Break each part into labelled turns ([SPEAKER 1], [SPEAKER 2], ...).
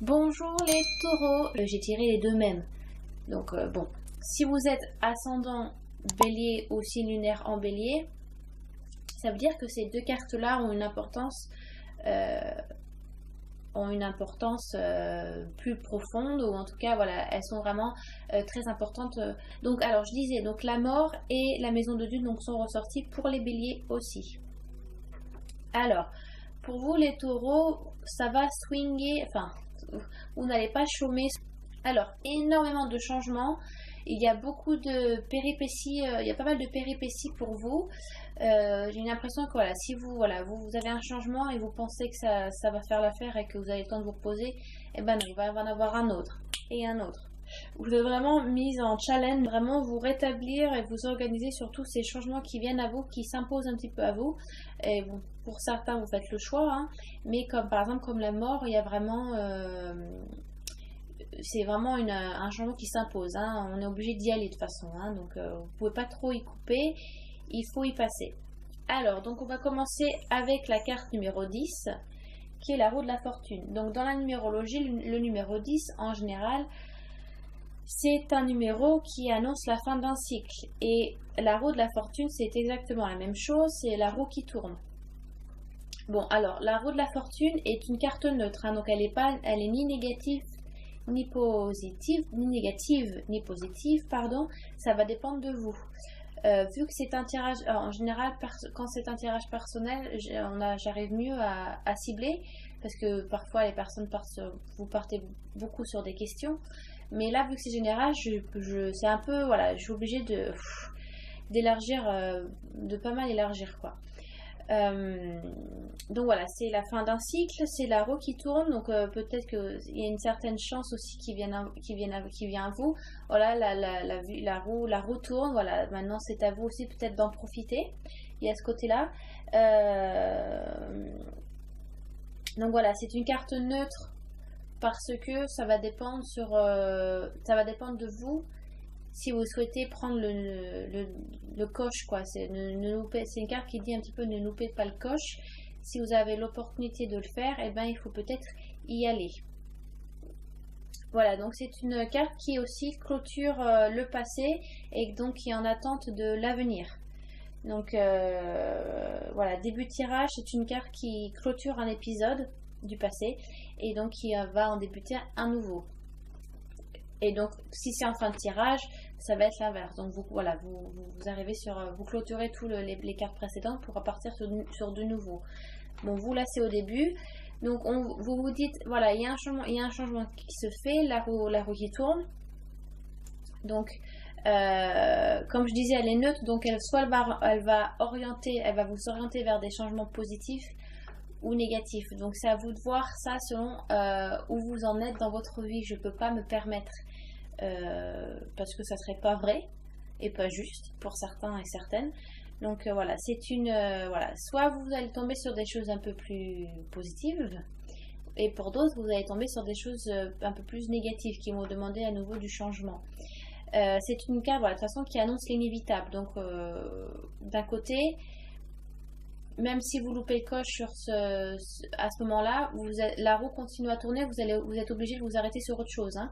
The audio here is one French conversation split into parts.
[SPEAKER 1] Bonjour les taureaux, j'ai tiré les deux mêmes. Donc bon, si vous êtes ascendant bélier ou signe lunaire en bélier, ça veut dire que ces deux cartes-là ont une importance, euh, plus profonde, ou en tout cas voilà, elles sont vraiment très importantes. Donc alors je disais, donc la mort et la maison de Dieu donc, sont ressorties pour les béliers aussi. Alors, pour vous les taureaux, ça va swinguer, enfin, vous n'allez pas chômer. Alors, énormément de changements. Il y a beaucoup de péripéties, il y a pas mal de péripéties pour vous. J'ai l'impression que voilà, si vous, voilà, vous avez un changement et vous pensez que ça va faire l'affaire et que vous avez le temps de vous reposer, eh ben non, il va y en avoir un autre et un autre. Vous êtes vraiment mise en challenge, vraiment vous rétablir et vous organiser sur tous ces changements qui viennent à vous, qui s'imposent un petit peu à vous. Et bon, pour certains, vous faites le choix, hein, mais comme par exemple comme la mort, il y a vraiment c'est vraiment un changement qui s'impose, hein. On est obligé d'y aller de toute façon, hein. Donc vous ne pouvez pas trop y couper, il faut y passer. Alors, donc on va commencer avec la carte numéro 10, qui est la roue de la fortune. Donc dans la numérologie, le numéro 10, en général, c'est un numéro qui annonce la fin d'un cycle. Et la roue de la fortune, c'est exactement la même chose, c'est la roue qui tourne. Bon, alors, la roue de la fortune est une carte neutre, hein, donc elle est ni négative, ni positive, ni négative, ni positive, pardon, ça va dépendre de vous. Vu que c'est un tirage, en général, quand c'est un tirage personnel, j'arrive mieux à cibler, parce que parfois les personnes vous partez beaucoup sur des questions, mais là, vu que c'est général, c'est un peu, voilà, je suis obligée d'élargir, de pas mal élargir, quoi. Donc voilà, c'est la fin d'un cycle, c'est la roue qui tourne, donc peut-être qu'il y a une certaine chance aussi qui vient à vous. Voilà, la roue tourne, voilà, maintenant c'est à vous aussi peut-être d'en profiter. Il y a ce côté-là. Donc voilà, c'est une carte neutre parce que ça va dépendre de vous. Si vous souhaitez prendre le coche, quoi, c'est une carte qui dit un petit peu ne loupez pas le coche. Si vous avez l'opportunité de le faire, eh ben, il faut peut-être y aller. Voilà, donc c'est une carte qui aussi clôture le passé et donc qui est en attente de l'avenir. Donc voilà, début de tirage, c'est une carte qui clôture un épisode du passé et donc qui va en débuter un nouveau. Et donc, si c'est en fin de tirage, ça va être l'inverse. Donc, vous arrivez vous clôturez tous les cartes précédentes pour repartir sur de nouveau. Bon, vous, là, c'est au début. Donc, vous dites, voilà, il y a un changement qui se fait, la roue qui tourne. Donc, comme je disais, elle est neutre. Donc, elle va vous orienter vers des changements positifs ou négatifs. Donc, c'est à vous de voir ça selon où vous en êtes dans votre vie. Je ne peux pas me permettre parce que ça serait pas vrai et pas juste pour certains et certaines. Donc voilà, voilà, soit vous allez tomber sur des choses un peu plus positives et pour d'autres vous allez tomber sur des choses un peu plus négatives qui vont demander à nouveau du changement. C'est une carte, voilà, de toute façon qui annonce l'inévitable. Donc d'un côté, même si vous loupez le coche à ce moment-là, la roue continue à tourner, vous êtes obligé de vous arrêter sur autre chose, hein.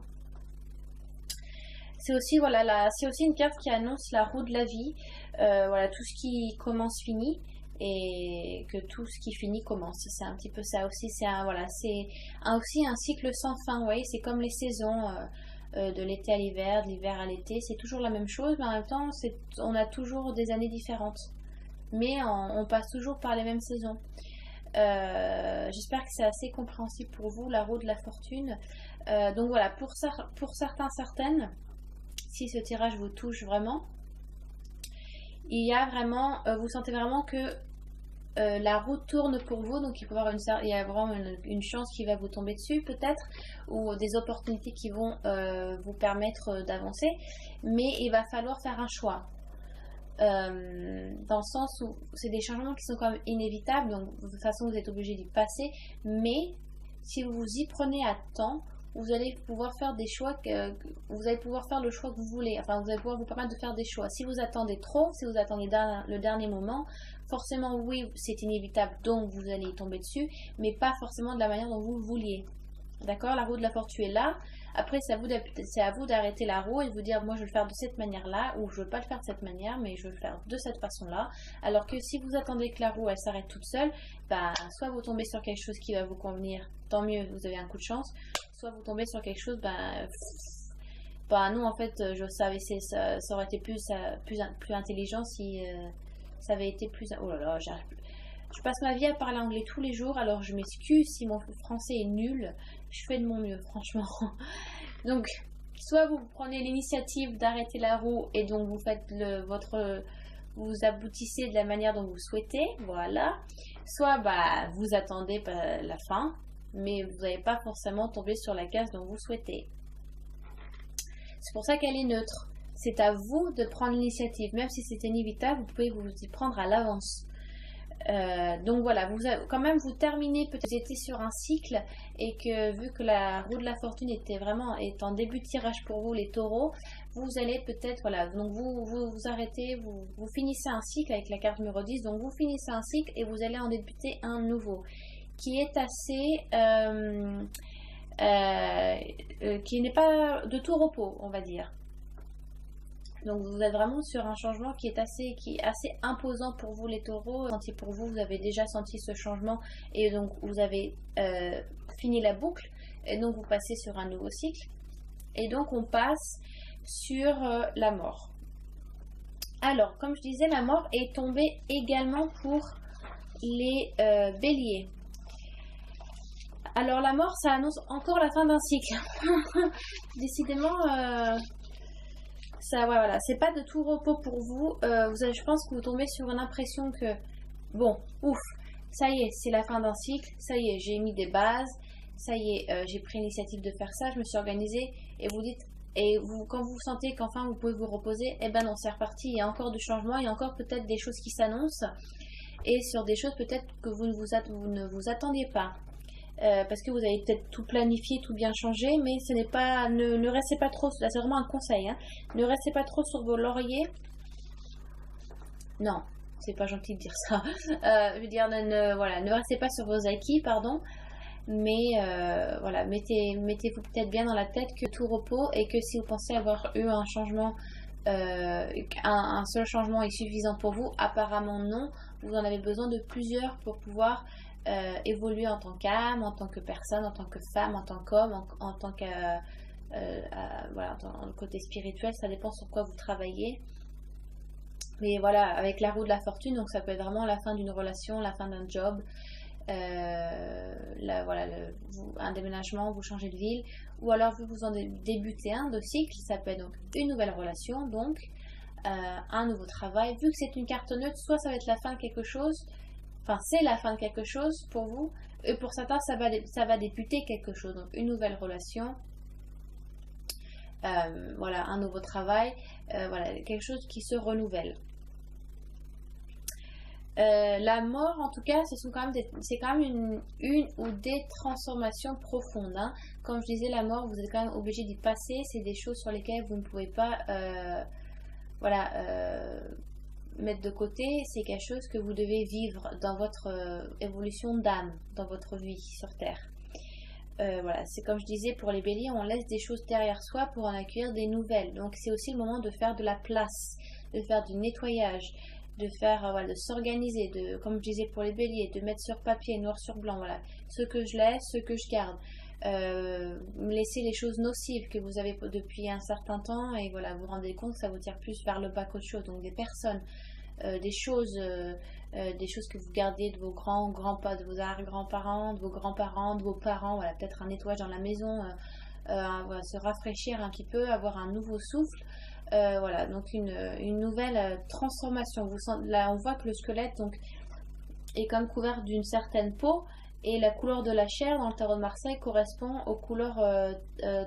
[SPEAKER 1] C'est aussi, voilà, c'est aussi une carte qui annonce la roue de la vie. Voilà, tout ce qui commence finit et que tout ce qui finit commence. C'est un petit peu ça aussi. C'est aussi un cycle sans fin. Vous voyez, c'est comme les saisons de l'été à l'hiver, de l'hiver à l'été. C'est toujours la même chose, mais en même temps, on a toujours des années différentes. Mais on passe toujours par les mêmes saisons. J'espère que c'est assez compréhensible pour vous, la roue de la fortune. Donc voilà, pour certains, certaines, si ce tirage vous touche vraiment, il y a vraiment, vous sentez vraiment que la roue tourne pour vous, donc il y a vraiment une chance qui va vous tomber dessus peut-être, ou des opportunités qui vont vous permettre d'avancer, mais il va falloir faire un choix. Dans le sens où c'est des changements qui sont quand même inévitables, donc de toute façon vous êtes obligé d'y passer, mais si vous vous y prenez à temps, vous allez pouvoir faire des choix vous allez pouvoir faire le choix que vous voulez, enfin vous allez pouvoir vous permettre de faire des choix. Si vous attendez trop, si vous attendez le dernier moment, forcément oui c'est inévitable, donc vous allez y tomber dessus, mais pas forcément de la manière dont vous le vouliez. D'accord? La roue de la fortune est là. Après, c'est à vous d'arrêter la roue et de vous dire, moi je vais le faire de cette manière-là, ou je ne veux pas le faire de cette manière, mais je veux le faire de cette façon-là. Alors que si vous attendez que la roue elle s'arrête toute seule, bah, soit vous tombez sur quelque chose qui va vous convenir, tant mieux, vous avez un coup de chance, soit vous tombez sur quelque chose, bah non, en fait, je savais, ça aurait été plus intelligent si ça avait été plus. Oh là là, j'arrive plus. Je passe ma vie à parler anglais tous les jours, alors je m'excuse si mon français est nul. Je fais de mon mieux, franchement. Donc, soit vous prenez l'initiative d'arrêter la roue et donc vous faites vous aboutissez de la manière dont vous souhaitez, voilà. Soit bah, vous attendez la fin, mais vous n'allez pas forcément tomber sur la case dont vous souhaitez. C'est pour ça qu'elle est neutre. C'est à vous de prendre l'initiative. Même si c'est inévitable, vous pouvez vous y prendre à l'avance. Donc voilà, quand même vous terminez, peut-être vous étiez sur un cycle et que vu que la roue de la fortune est en début de tirage pour vous les taureaux, vous allez peut-être, voilà, donc vous arrêtez, vous finissez un cycle avec la carte numéro 10, donc vous finissez un cycle et vous allez en débuter un nouveau qui est assez qui n'est pas de tout repos, on va dire. Donc vous êtes vraiment sur un changement qui est assez imposant pour vous les taureaux. Pour vous, vous avez déjà senti ce changement et donc vous avez fini la boucle et donc vous passez sur un nouveau cycle. Et donc on passe sur la mort. Alors, comme je disais, la mort est tombée également pour les béliers. Alors la mort, ça annonce encore la fin d'un cycle. Décidément... ça, ouais, voilà, c'est pas de tout repos pour vous. Je pense que vous tombez sur une impression que, bon, ouf, ça y est, c'est la fin d'un cycle, ça y est, j'ai mis des bases, ça y est, j'ai pris l'initiative de faire ça, je me suis organisée, et vous dites, quand vous sentez qu'enfin vous pouvez vous reposer, eh ben non, c'est reparti, il y a encore du changement, il y a encore peut-être des choses qui s'annoncent, et sur des choses peut-être que vous ne vous attendiez pas. Parce que vous avez peut-être tout planifié, tout bien changé, mais ce n'est pas, ne restez pas trop, là c'est vraiment un conseil, hein, ne restez pas trop sur vos lauriers. Non, c'est pas gentil de dire ça. Je veux dire, voilà, ne restez pas sur vos acquis, pardon, mais voilà, mettez-vous peut-être bien dans la tête que tout repos et que si vous pensez avoir eu un changement, un seul changement est suffisant pour vous, apparemment non, vous en avez besoin de plusieurs pour pouvoir évoluer en tant qu'âme, en tant que personne, en tant que femme, en tant qu'homme, en tant que voilà, en côté spirituel, ça dépend sur quoi vous travaillez. Mais voilà, avec la roue de la fortune, donc ça peut être vraiment la fin d'une relation, la fin d'un job, voilà, un déménagement, vous changez de ville, ou alors vous en débutez un de cycle, ça peut être donc une nouvelle relation, donc un nouveau travail. Vu que c'est une carte neutre, soit ça va être la fin de quelque chose, enfin c'est la fin de quelque chose pour vous, et pour certains ça va débuter quelque chose, donc une nouvelle relation, voilà, un nouveau travail, voilà, quelque chose qui se renouvelle. La mort, en tout cas, c'est quand même une ou des transformations profondes, hein. Comme je disais, la mort, vous êtes quand même obligé d'y passer. C'est des choses sur lesquelles vous ne pouvez pas voilà, mettre de côté. C'est quelque chose que vous devez vivre dans votre évolution d'âme, dans votre vie sur Terre. Voilà, c'est comme je disais, pour les béliers, on laisse des choses derrière soi pour en accueillir des nouvelles. Donc c'est aussi le moment de faire de la place, de faire du nettoyage, de faire, voilà, de s'organiser, comme je disais pour les béliers, de mettre sur papier, noir sur blanc, voilà, ce que je laisse, ce que je garde. Laisser les choses nocives que vous avez depuis un certain temps et voilà, vous vous rendez compte que ça vous tire plus vers le bas qu'autre chose. Donc des personnes, des choses que vous gardiez de vos de vos arrière-grands-parents, de vos grands-parents, de vos parents, voilà, peut-être un nettoyage dans la maison, voilà, se rafraîchir un petit peu, avoir un nouveau souffle. Voilà, donc une nouvelle transformation. Là, on voit que le squelette donc, est comme couvert d'une certaine peau et la couleur de la chair dans le tarot de Marseille correspond aux couleurs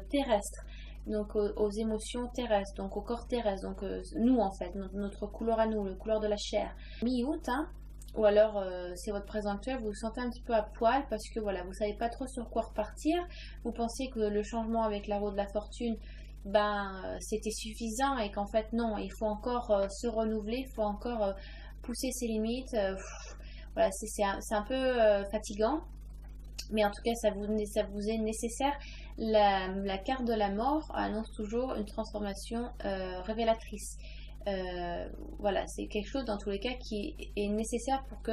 [SPEAKER 1] terrestres, donc aux émotions terrestres, donc au corps terrestre, donc nous en fait, notre couleur à nous, la couleur de la chair. Mi-août, hein, ou alors c'est votre présent actuel, vous vous sentez un petit peu à poil parce que voilà, vous savez pas trop sur quoi repartir, vous pensez que le changement avec la roue de la fortune, c'était suffisant et qu'en fait non, il faut encore se renouveler, il faut encore pousser ses limites, voilà, c'est un peu fatigant, Mais en tout cas, ça vous est nécessaire. La carte de la mort annonce toujours une transformation révélatrice. Voilà, c'est quelque chose dans tous les cas qui est nécessaire pour que,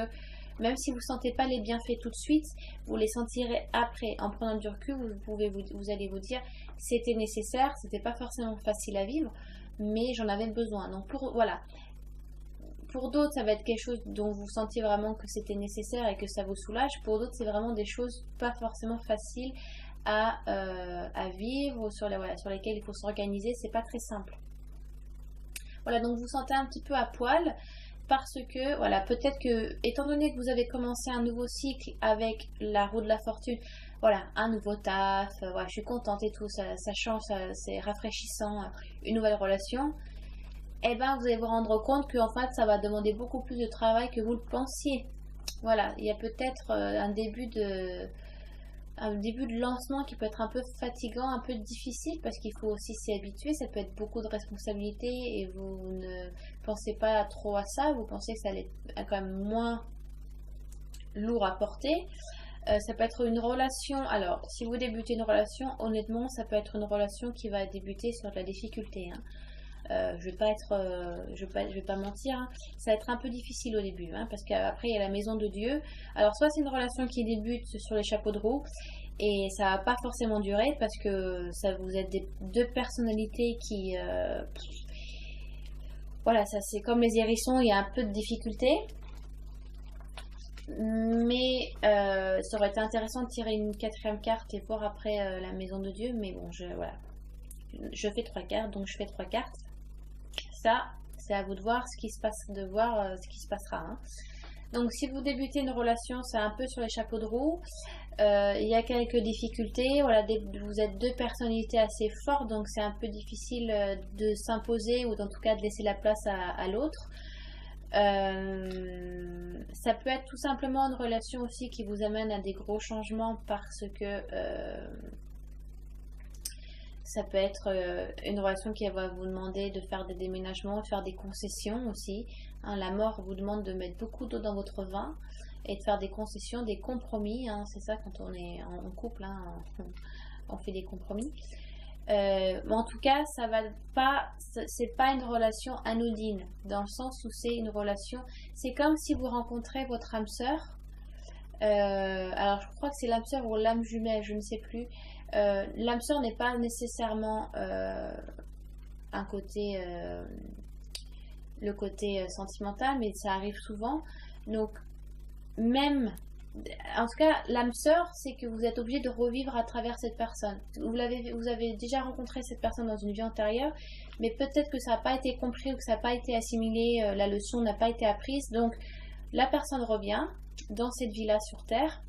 [SPEAKER 1] même si vous ne sentez pas les bienfaits tout de suite, vous les sentirez après. En prenant du recul, vous allez vous dire, c'était nécessaire, c'était pas forcément facile à vivre, mais j'en avais besoin. Donc voilà. Pour d'autres, ça va être quelque chose dont vous sentiez vraiment que c'était nécessaire et que ça vous soulage. Pour d'autres, c'est vraiment des choses pas forcément faciles à vivre, sur lesquelles il faut s'organiser. C'est pas très simple. Voilà, donc vous sentez un petit peu à poil parce que, voilà, peut-être que, étant donné que vous avez commencé un nouveau cycle avec la roue de la fortune, voilà, un nouveau taf, voilà, je suis contente et tout, ça change, c'est rafraîchissant, une nouvelle relation. Eh ben, vous allez vous rendre compte qu'en fait, ça va demander beaucoup plus de travail que vous le pensiez. Voilà, il y a peut-être un début de lancement qui peut être un peu fatigant, un peu difficile parce qu'il faut aussi s'y habituer. Ça peut être beaucoup de responsabilités et vous ne pensez pas trop à ça. Vous pensez que ça allait être quand même moins lourd à porter. Ça peut être une relation. Alors, si vous débutez une relation, honnêtement, ça peut être une relation qui va débuter sur de la difficulté. Hein. Je vais pas mentir, hein. Ça va être un peu difficile au début, hein, parce qu'après il y a la maison de Dieu. Alors soit c'est une relation qui débute sur les chapeaux de roue et ça va pas forcément durer parce que ça vous êtes deux personnalités qui voilà, ça c'est comme les hérissons, il y a un peu de difficulté. Mais ça aurait été intéressant de tirer une quatrième carte et voir après la maison de Dieu, mais bon, voilà. Je fais 3 cartes, donc je fais 3 cartes. Ça, c'est à vous de voir ce qui se passe, ce qui se passera. Hein. Donc, si vous débutez une relation, c'est un peu sur les chapeaux de roue. Il y a quelques difficultés. Voilà, vous êtes deux personnalités assez fortes, donc c'est un peu difficile de s'imposer ou en tout cas de laisser la place à l'autre. Ça peut être tout simplement une relation aussi qui vous amène à des gros changements parce que ça peut être une relation qui va vous demander de faire des déménagements, de faire des concessions aussi. Hein, la mort vous demande de mettre beaucoup d'eau dans votre vin et de faire des concessions, des compromis. Hein, c'est ça quand on est en couple, hein, on fait des compromis. Mais en tout cas, c'est pas une relation anodine dans le sens où c'est une relation. C'est comme si vous rencontrez votre âme sœur. Alors je crois que c'est l'âme sœur ou l'âme jumelle, je ne sais plus. L'âme sœur n'est pas nécessairement un côté, le côté sentimental, mais ça arrive souvent. Donc même, en tout cas, l'âme sœur, c'est que vous êtes obligé de revivre à travers cette personne. Vous avez déjà rencontré cette personne dans une vie antérieure, mais peut-être que ça n'a pas été compris ou que ça n'a pas été assimilé, la leçon n'a pas été apprise. Donc la personne revient dans cette vie-là sur Terre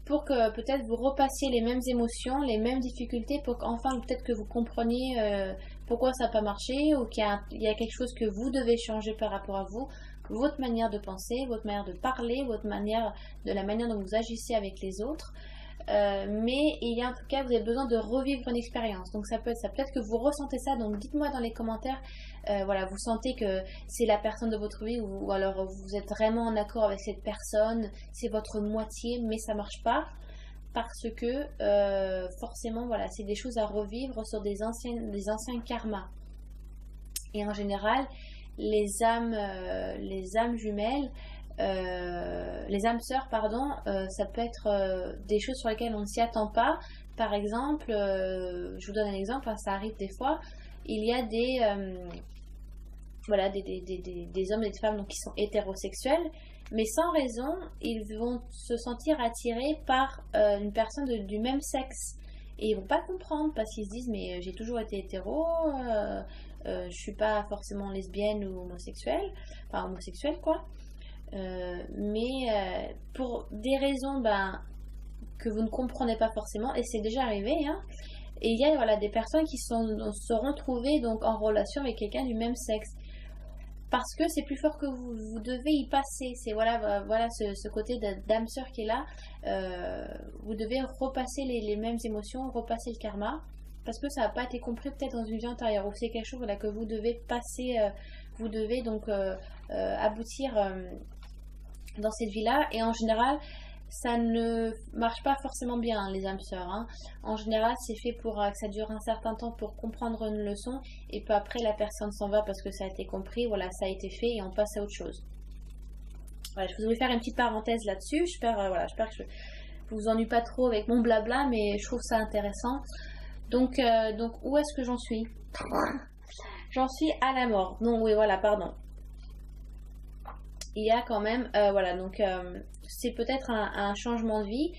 [SPEAKER 1] pour que peut-être vous repassiez les mêmes émotions, les mêmes difficultés, pour qu'enfin peut-être que vous compreniez pourquoi ça n'a pas marché ou qu'il y a quelque chose que vous devez changer par rapport à vous, votre manière de penser, votre manière de parler, la manière dont vous agissez avec les autres. Mais il y a en tout cas, vous avez besoin de revivre une expérience. Donc ça peut être ça. Peut-être que vous ressentez ça. Donc dites-moi dans les commentaires. Voilà, vous sentez que c'est la personne de votre vie ou alors vous êtes vraiment en accord avec cette personne. C'est votre moitié, mais ça marche pas parce que forcément, voilà, c'est des choses à revivre sur des anciens karmas. Et en général, les âmes jumelles. Les âmes sœurs, pardon, ça peut être des choses sur lesquelles on ne s'y attend pas. Par exemple, je vous donne un exemple, hein, ça arrive des fois, il y a des hommes et des femmes donc, qui sont hétérosexuels, mais sans raison, ils vont se sentir attirés par une personne du même sexe. Et ils vont pas comprendre parce qu'ils se disent mais j'ai toujours été hétéro, je suis pas forcément lesbienne ou homosexuelle, enfin homosexuelle quoi. Mais pour des raisons que vous ne comprenez pas forcément, et c'est déjà arrivé, hein, et il y a des personnes qui seront trouvées donc en relation avec quelqu'un du même sexe parce que c'est plus fort que vous devez y passer. C'est ce côté d'âme sœur qui est là. Vous devez repasser les mêmes émotions, repasser le karma parce que ça n'a pas été compris peut-être dans une vie antérieure ou c'est quelque chose que vous devez passer, vous devez donc aboutir dans cette vie-là. Et en général, ça ne marche pas forcément bien, hein, les âmes sœurs, hein. En général, c'est fait pour que ça dure un certain temps pour comprendre une leçon, et puis après, la personne s'en va parce que ça a été compris, voilà, ça a été fait, et on passe à autre chose. Voilà, je voulais faire une petite parenthèse là-dessus. J'espère que je vous ennuie pas trop avec mon blabla, mais je trouve ça intéressant. Donc où est-ce que j'en suis? J'en suis à la mort. Non, oui, voilà, pardon. Il y a quand même, voilà, donc c'est peut-être un changement de vie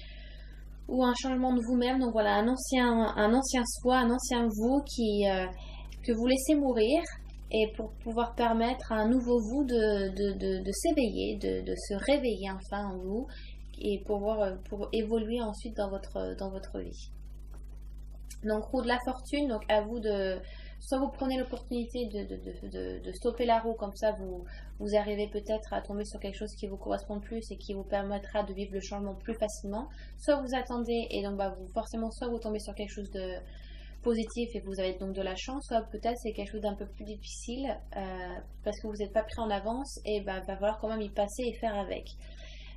[SPEAKER 1] ou un changement de vous-même. Donc voilà, un ancien soi, un ancien vous que vous laissez mourir, et pour pouvoir permettre à un nouveau vous de s'éveiller, de se réveiller enfin en vous, et pour évoluer ensuite dans votre vie. Donc roue de la fortune, donc à vous de... Soit vous prenez l'opportunité de stopper la roue, comme ça vous arrivez peut-être à tomber sur quelque chose qui vous correspond plus et qui vous permettra de vivre le changement plus facilement. Soit vous attendez et donc forcément soit vous tombez sur quelque chose de positif et vous avez donc de la chance, soit peut-être c'est quelque chose d'un peu plus difficile parce que vous n'êtes pas pris en avance, et va falloir quand même y passer et faire avec.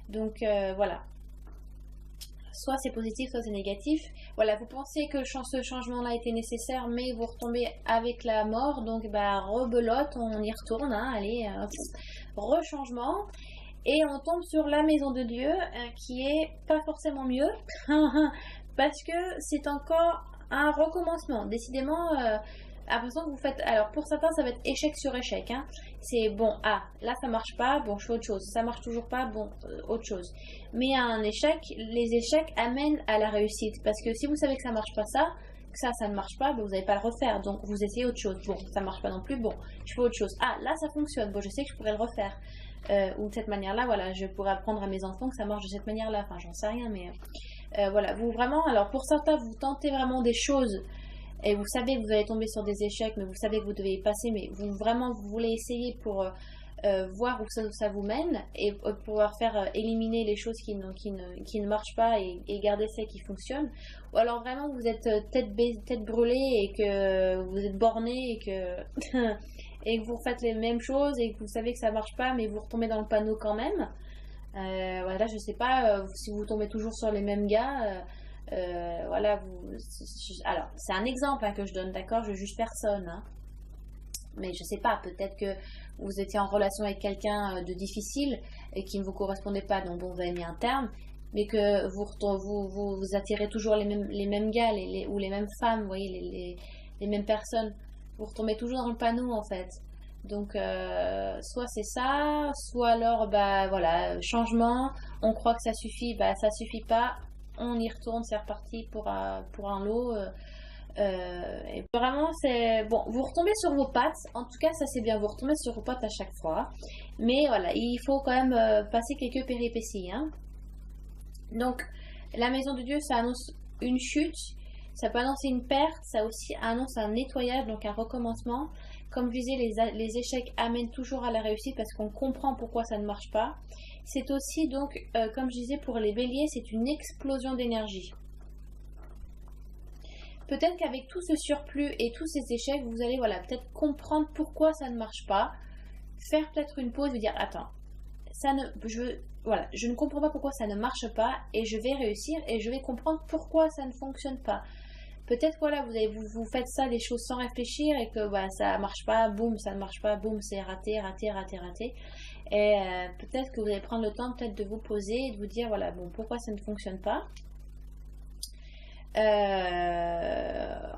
[SPEAKER 1] Donc voilà. Soit c'est positif, soit c'est négatif. Voilà, vous pensez que ce changement-là était nécessaire, mais vous retombez avec la mort, donc rebelote, on y retourne, hein, allez, rechangement. Et on tombe sur la maison de Dieu, qui est pas forcément mieux, parce que c'est encore un recommencement. Décidément, l'impression que vous faites... Alors, pour certains, ça va être échec sur échec, hein. C'est bon, là ça marche pas, bon, je fais autre chose. Ça marche toujours pas, bon, autre chose. Mais un échec, les échecs amènent à la réussite. Parce que si vous savez que ça marche pas que ça ne marche pas, vous n'allez pas le refaire. Donc, vous essayez autre chose. Bon, ça marche pas non plus, bon, je fais autre chose. Là, ça fonctionne. Bon, je sais que je pourrais le refaire. Ou de cette manière-là, voilà, je pourrais apprendre à mes enfants que ça marche de cette manière-là. Enfin, j'en sais rien, mais... voilà, vous vraiment... Alors, pour certains, vous tentez vraiment des choses... Et vous savez que vous allez tomber sur des échecs, mais vous savez que vous devez y passer, mais vous voulez essayer pour voir où ça vous mène, et pouvoir faire éliminer les choses qui ne marchent pas, et garder celles qui fonctionnent. Ou alors vraiment vous êtes tête brûlée, et que vous êtes borné, et que, et que vous faites les mêmes choses, et que vous savez que ça marche pas, mais vous retombez dans le panneau quand même. Voilà, je sais pas si vous tombez toujours sur les mêmes gars. Voilà, alors c'est un exemple, hein, que je donne, d'accord, je juge personne, hein. Mais je sais pas, peut-être que vous étiez en relation avec quelqu'un de difficile et qui ne vous correspondait pas, donc bon, vous avez mis un terme, mais que vous attirez toujours les mêmes gars, ou les mêmes femmes, vous voyez, les mêmes personnes, vous retombez toujours dans le panneau en fait. Donc soit c'est ça, soit alors voilà, changement, on croit que ça suffit, ça suffit pas, on y retourne, c'est reparti pour un lot. Et vraiment, c'est bon, vous retombez sur vos pattes. En tout cas, ça c'est bien, vous retombez sur vos pattes à chaque fois. Mais voilà, il faut quand même passer quelques péripéties, hein. Donc, la maison de Dieu, ça annonce une chute, ça peut annoncer une perte, ça aussi annonce un nettoyage, donc un recommencement. Comme je disais, les échecs amènent toujours à la réussite parce qu'on comprend pourquoi ça ne marche pas. C'est aussi donc, comme je disais, pour les béliers, c'est une explosion d'énergie. Peut-être qu'avec tout ce surplus et tous ces échecs, vous allez peut-être comprendre pourquoi ça ne marche pas, faire peut-être une pause, vous dire attends, je ne comprends pas pourquoi ça ne marche pas, et je vais réussir et je vais comprendre pourquoi ça ne fonctionne pas. Peut-être vous faites ça, des choses sans réfléchir, et que ça marche pas, boum, ça ne marche pas, boum, c'est raté. Et peut-être que vous allez prendre le temps peut-être de vous poser et de vous dire pourquoi ça ne fonctionne pas.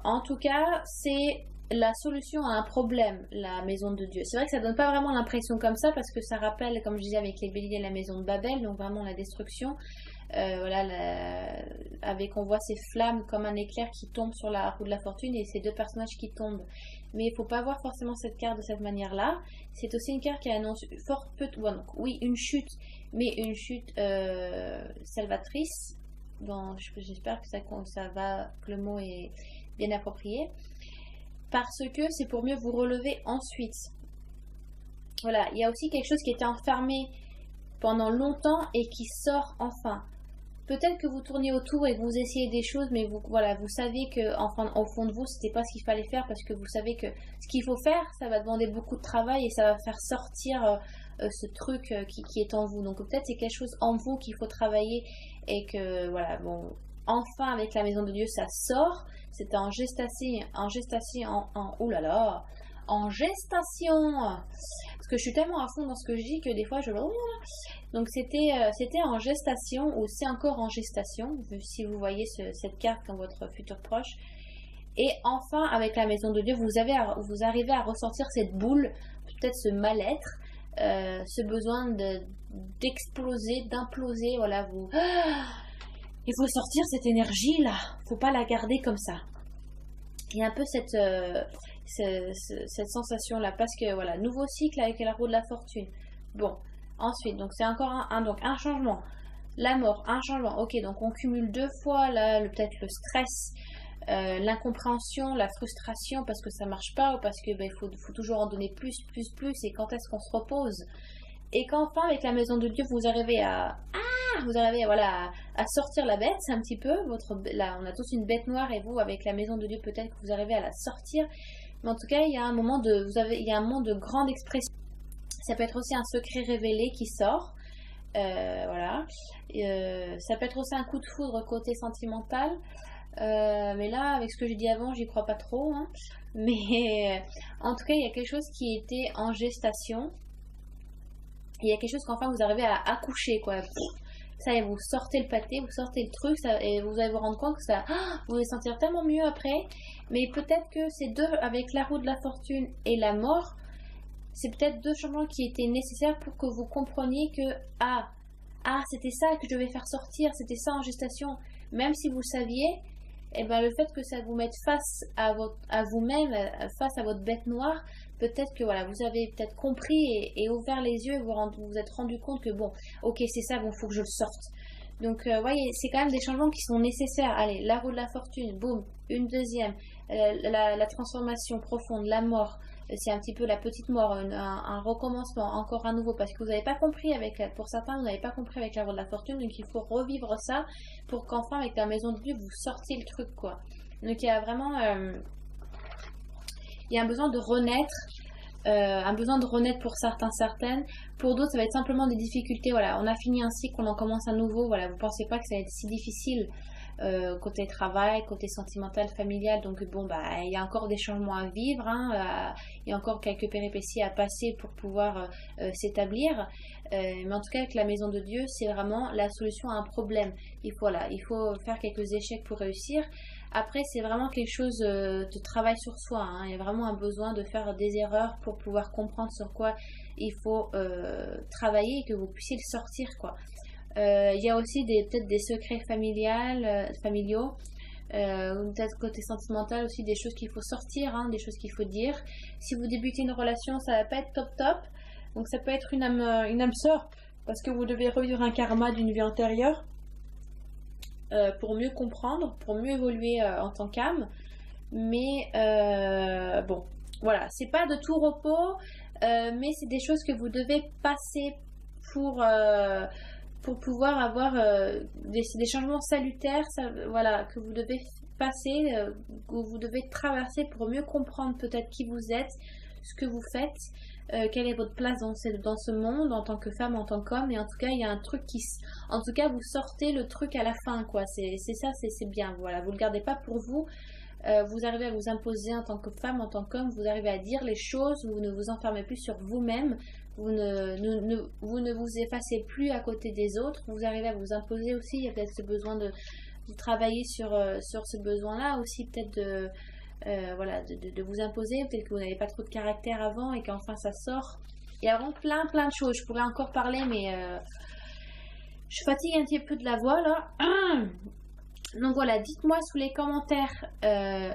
[SPEAKER 1] En tout cas, c'est la solution à un problème, la maison de Dieu. C'est vrai que ça donne pas vraiment l'impression comme ça, parce que ça rappelle, comme je disais avec les béliers, la maison de Babel, donc vraiment la destruction. On voit ces flammes comme un éclair qui tombe sur la roue de la fortune, et ces deux personnages qui tombent. Mais il faut pas voir forcément cette carte de cette manière-là. C'est aussi une carte qui annonce une chute, mais une chute salvatrice. Bon, j'espère que le mot est bien approprié, parce que c'est pour mieux vous relever ensuite. Voilà, il y a aussi quelque chose qui était enfermé pendant longtemps et qui sort enfin. Peut-être que vous tournez autour et que vous essayez des choses, mais vous savez que au fond de vous, c'était pas ce qu'il fallait faire, parce que vous savez que ce qu'il faut faire, ça va demander beaucoup de travail, et ça va faire sortir ce truc qui est en vous. Donc peut-être c'est quelque chose en vous qu'il faut travailler et que voilà, bon, enfin avec la maison de Dieu ça sort. C'était oh là là, en gestation. Parce que je suis tellement à fond dans ce que je dis que des fois je le... Donc c'était en gestation ou c'est encore en gestation, si vous voyez cette carte dans votre futur proche. Et enfin, avec la maison de Dieu, vous arrivez à ressortir cette boule, peut-être ce mal-être, ce besoin d'exploser, d'imploser. Voilà, il faut sortir cette énergie-là. Faut pas la garder comme ça. Il y a un peu cette sensation-là, parce que voilà, nouveau cycle avec la roue de la fortune. Bon, ensuite, donc c'est encore donc un changement. La mort, un changement. Ok, donc on cumule 2 fois là, peut-être le stress. L'incompréhension, la frustration parce que ça marche pas ou parce que faut toujours en donner plus et quand est-ce qu'on se repose et qu'enfin avec la maison de Dieu vous arrivez à voilà à sortir la bête, c'est un petit peu là on a tous une bête noire et vous avec la maison de Dieu peut-être que vous arrivez à la sortir, mais en tout cas il y a un moment de grande expression. Ça peut être aussi un secret révélé qui sort, voilà, ça peut être aussi un coup de foudre côté sentimental. Mais là, avec ce que j'ai dit avant, j'y crois pas trop. Hein. Mais en tout cas, il y a quelque chose qui était en gestation. Il y a quelque chose qu'enfin vous arrivez à accoucher, quoi. Ça y est, vous sortez le pâté, vous sortez le truc, et vous allez vous rendre compte que ça, vous allez sentir tellement mieux après. Mais peut-être que ces deux, avec la roue de la fortune et la mort, c'est peut-être 2 changements qui étaient nécessaires pour que vous compreniez que c'était ça que je devais faire sortir, c'était ça en gestation. Même si vous le saviez, et le fait que ça vous mette face à vous-même, face à votre bête noire, peut-être que voilà, vous avez peut-être compris et ouvert les yeux et vous êtes rendu compte que bon, ok, c'est ça, bon, faut que je le sorte. Donc, voyez, c'est quand même des changements qui sont nécessaires. Allez, la roue de la fortune, boum, une deuxième, la transformation profonde, la mort, c'est un petit peu la petite mort, un recommencement, encore un nouveau, parce que vous n'avez pas compris pour certains, vous n'avez pas compris avec la roue de la fortune, donc il faut revivre ça pour qu'enfin avec la maison de Dieu vous sortiez le truc, quoi. Donc il y a vraiment, il y a un besoin de renaître, pour certains, certaines. Pour d'autres, ça va être simplement des difficultés. Voilà, on a fini un cycle, on en commence un nouveau. Voilà, vous pensez pas que ça va être si difficile côté travail, côté sentimental, familial. Donc bon, il y a encore des changements à vivre. Hein, il y a encore quelques péripéties à passer pour pouvoir s'établir. Mais en tout cas, avec la maison de Dieu, c'est vraiment la solution à un problème. Il faut faire quelques échecs pour réussir. Après, c'est vraiment quelque chose de travail sur soi. Hein. Il y a vraiment un besoin de faire des erreurs pour pouvoir comprendre sur quoi il faut travailler et que vous puissiez le sortir, quoi. Il y a aussi peut-être des secrets familiaux, peut-être côté sentimental aussi, des choses qu'il faut sortir, hein, des choses qu'il faut dire. Si vous débutez une relation, ça va pas être top. Donc ça peut être une âme sœur, parce que vous devez revivre un karma d'une vie antérieure. Pour mieux comprendre, pour mieux évoluer en tant qu'âme. Mais bon, voilà, c'est pas de tout repos, mais c'est des choses que vous devez passer pour pouvoir avoir des changements salutaires, voilà, que vous devez passer, que vous devez traverser pour mieux comprendre peut-être qui vous êtes, ce que vous faites, quelle est votre place dans ce monde en tant que femme, en tant qu'homme. Et en tout cas, il y a un truc en tout cas, vous sortez le truc à la fin, quoi. C'est ça, c'est bien. Voilà, vous le gardez pas pour vous. Vous arrivez à vous imposer en tant que femme, en tant qu'homme. Vous arrivez à dire les choses. Vous ne vous enfermez plus sur vous-même. Vous ne vous effacez plus à côté des autres. Vous arrivez à vous imposer aussi. Il y a peut-être ce besoin de travailler sur ce besoin-là aussi, peut-être de vous imposer. Peut-être que vous n'avez pas trop de caractère avant et qu'enfin ça sort. Il y a vraiment plein de choses. Je pourrais encore parler, mais je fatigue un petit peu de la voix là. Donc voilà, dites-moi sous les commentaires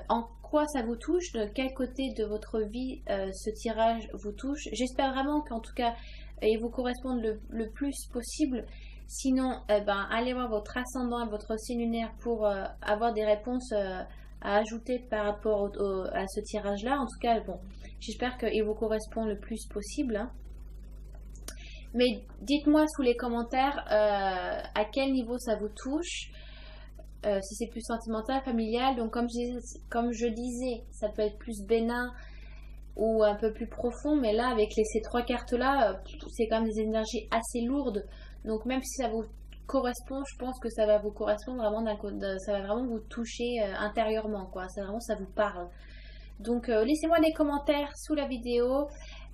[SPEAKER 1] en quoi ça vous touche, de quel côté de votre vie ce tirage vous touche. J'espère vraiment qu'en tout cas il vous corresponde le plus possible. Sinon, allez voir votre ascendant et votre signe lunaire pour avoir des réponses à ajouter par rapport à ce tirage-là. En tout cas, bon, j'espère qu'il vous correspond le plus possible. Hein. Mais dites-moi sous les commentaires à quel niveau ça vous touche. Si c'est plus sentimental, familial. Donc comme je disais, ça peut être plus bénin ou un peu plus profond, mais là avec ces trois cartes là, c'est quand même des énergies assez lourdes, donc même si ça vous correspond, je pense que ça va vous correspondre vraiment ça va vraiment vous toucher intérieurement, quoi, c'est vraiment, ça vous parle. Donc laissez-moi des commentaires sous la vidéo.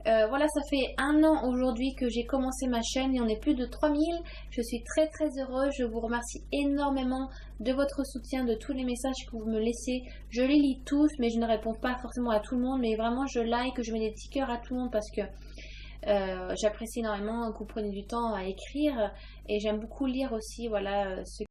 [SPEAKER 1] Voilà, ça fait 1 an aujourd'hui que j'ai commencé ma chaîne et on est plus de 3000. Je suis très très heureuse. Je vous remercie énormément de votre soutien, de tous les messages que vous me laissez. Je les lis tous, mais je ne réponds pas forcément à tout le monde. Mais vraiment, je like, je mets des petits cœurs à tout le monde parce que j'apprécie énormément que vous preniez du temps à écrire. Et j'aime beaucoup lire aussi, voilà, ce